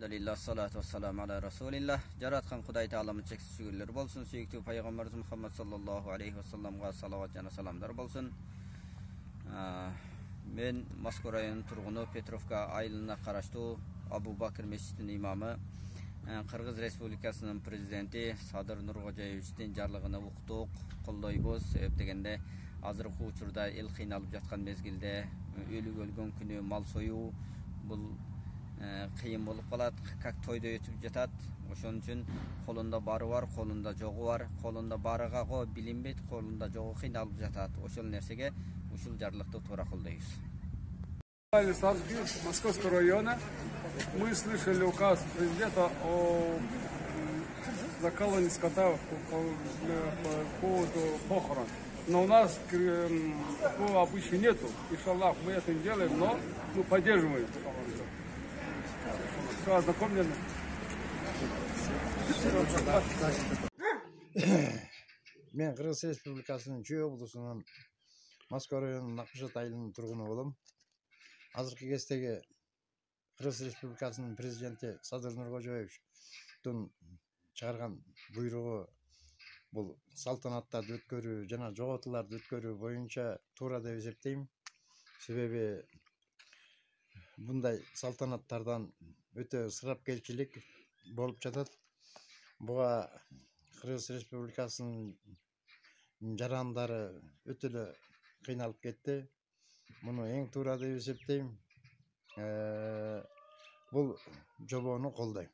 Elhamdülillah, salatu vesselamu ala Resulillah. Jaratkan Huday Taalamın çeksiz şükürleri bolsun. Süyüktü Peygamberimiz Muhammed sallallahu aleyhi ve sellem'ga salavat jana salamlar bolsun. Men Moskva rayonu turgunu Petrovka ayılına qaraştуу Abu Bakr meşitinin imamı, Kırgız Respublikasının prezidenti Sadır Nurgojayevичтин jarlygını uktuk, kolloybuz. Sebep degende azırkı uçurda el kıynalıp jatkan mezgilde ölü ölgön günü mal soyu bul kıyım bolup kalat, kak toyda ötüp jatat. Oşon üçün kolunda bары var, kolunda joğu var. Kolunda barıga go bilinbeyt, kolunda joğu kıynalıp jatat. Oşol nersege ушул жарлыкты туура колдойбуз. Московского района мы слышали указ президента о закалывании скота по поводу похорон. Но у нас такого обычая нету. Иншаллах, мы это не делаем, но мы поддерживаем. Все ознакомлены. Мен Кыргыз Республикасынын Чүй облусунун Москва районунун Акбышат айылынын тургуну болом. Азыркы кездеги Кыргыз Республикасынын президенти Садыр Нуркожоевичтин чыгарган буйругу бул салтанаттарды өткөрүү жана жоготууларды өткөрүү боюнча туура деп эсептейм. Себеби мындай салтанаттардан өтө ысырапкерчилик болуп жатат. Буга Кыргыз Республикасынын жарандары өтө эле кыйналып кетти. Муну эң туура деп эсептейм. Бул жобону колдойм.